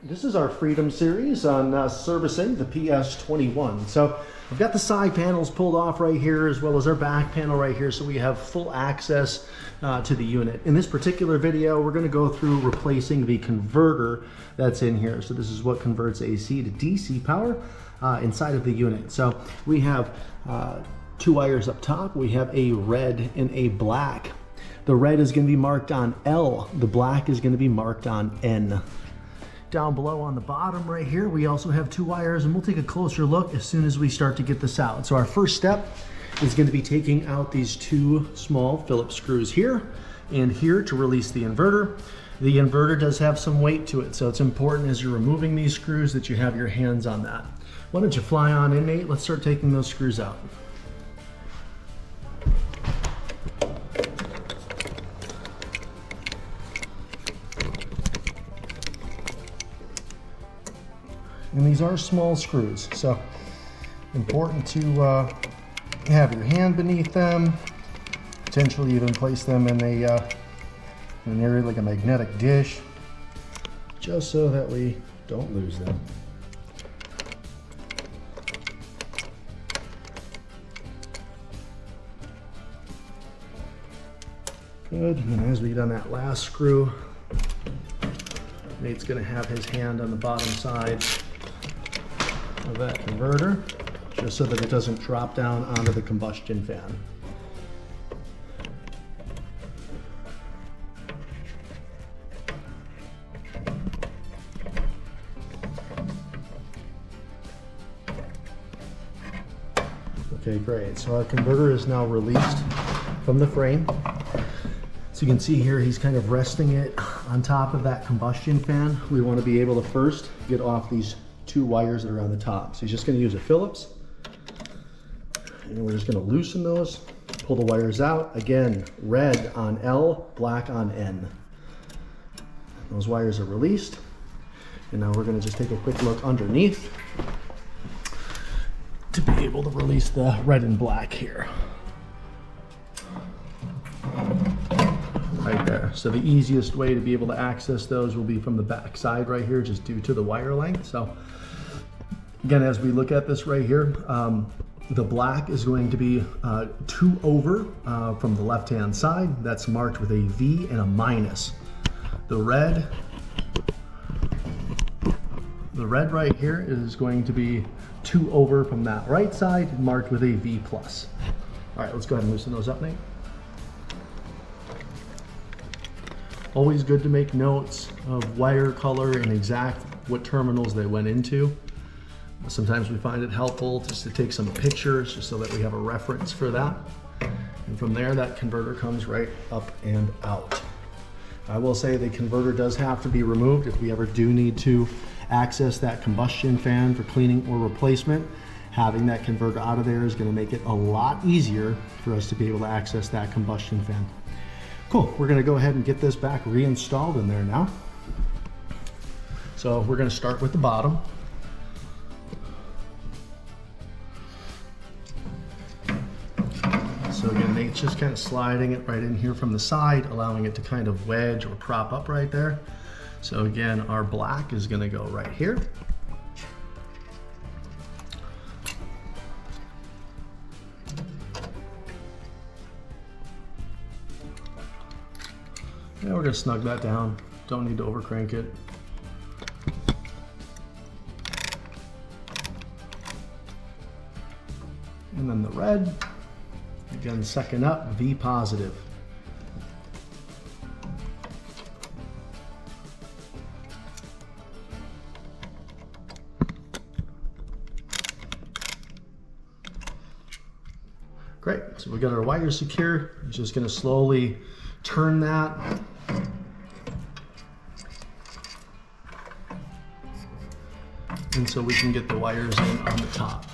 This is our Freedom series on servicing the PS21. So I've got the side panels pulled off right here as well as our back panel right here, so we have full access to the unit. In this particular video, we're going to go through replacing the converter that's in here. So this is what converts AC to DC power inside of the unit. So we have two wires up top. We have a red and a black. The red is going to be marked on L. The black is going to be marked on N. Down below on the bottom right here, we also have two wires, and we'll take a closer look as soon as we start to get this out. So our first step is going to be taking out these two small Phillips screws here and here to release the inverter. The inverter does have some weight to it, so it's important as you're removing these screws that you have your hands on that. Why don't you fly on in, Nate? Let's start taking those screws out. And these are small screws, so important to have your hand beneath them, potentially even place them in an area like a magnetic dish, just so that we don't lose them. Good, and then as we get on that last screw, Nate's gonna have his hand on the bottom side of that converter, just so that it doesn't drop down onto the combustion fan. Okay, great. So our converter is now released from the frame. So you can see here, he's kind of resting it on top of that combustion fan. We want to be able to first get off these two wires that are on the top. So he's just going to use a Phillips, and we're just going to loosen those, pull the wires out. Again, red on L, black on N. Those wires are released, and now we're going to just take a quick look underneath to be able to release the red and black here. Right there. So the easiest way to be able to access those will be from the back side right here, just due to the wire length. So again, as we look at this right here, the black is going to be 2 over from the left-hand side. That's marked with a V and a minus. The red right here is going to be 2 over from that right side, marked with a V plus. All right, let's go ahead and loosen those up, Nate. Always good to make notes of wire color and exact what terminals they went into. Sometimes we find it helpful just to take some pictures just so that we have a reference for that. And from there, that converter comes right up and out. I will say the converter does have to be removed if we ever do need to access that combustion fan for cleaning or replacement. Having that converter out of there is going to make it a lot easier for us to be able to access that combustion fan. Cool, we're gonna go ahead and get this back reinstalled in there now. So we're gonna start with the bottom. So again, Nate's just kind of sliding it right in here from the side, allowing it to kind of wedge or prop up right there. So again, our black is gonna go right here. Yeah, we're gonna snug that down. Don't need to over crank it. And then the red, again, second up, V positive. Great, so we got our wires secure. I'm just gonna slowly turn that. And so we can get the wires in on the top.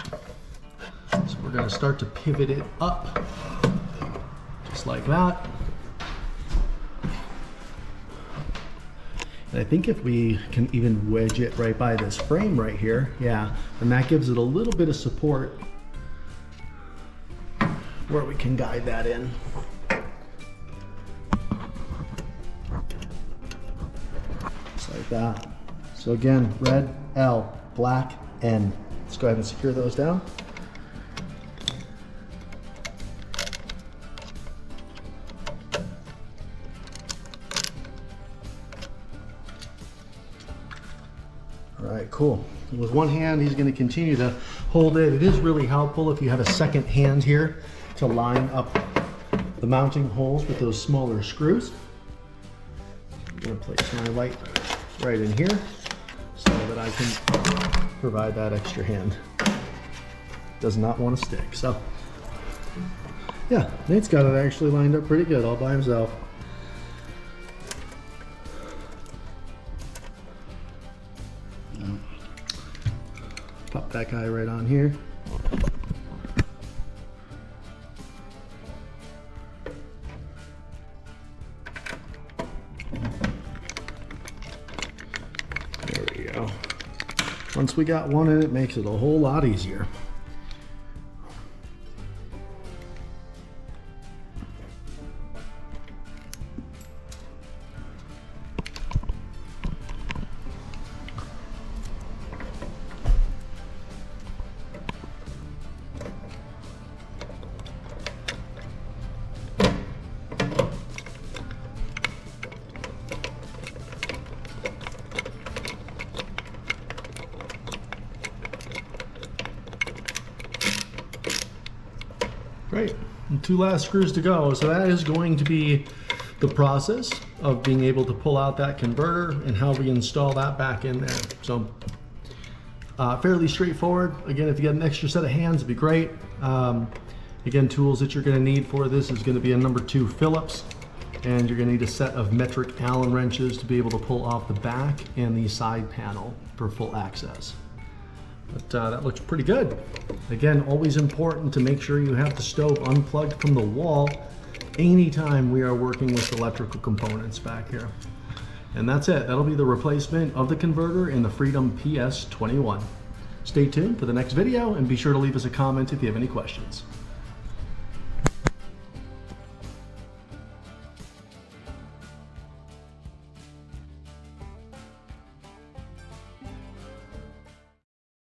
So we're going to start to pivot it up, just like that. And I think if we can even wedge it right by this frame right here, yeah, and that gives it a little bit of support where we can guide that in. Just like that. So again, red L, black N. Let's go ahead and secure those down. All right, cool. With one hand, he's going to continue to hold it. It is really helpful if you have a second hand here to line up the mounting holes with those smaller screws. I'm going to place my light right in here so that I can provide that extra hand. Does not want to stick. So yeah, Nate's got it actually lined up pretty good all by himself. Pop that guy right on here. There we go. Once we got one in, it makes it a whole lot easier. Great, and 2 last screws to go. So that is going to be the process of being able to pull out that converter and how we install that back in there. So fairly straightforward. Again, if you got an extra set of hands, it'd be great. Again, tools that you're gonna need for this is gonna be a number 2 Phillips, and you're gonna need a set of metric Allen wrenches to be able to pull off the back and the side panel for full access. But that looks pretty good. Again, always important to make sure you have the stove unplugged from the wall anytime we are working with electrical components back here. And that's it. That'll be the replacement of the converter in the Freedom PS21. Stay tuned for the next video and be sure to leave us a comment if you have any questions.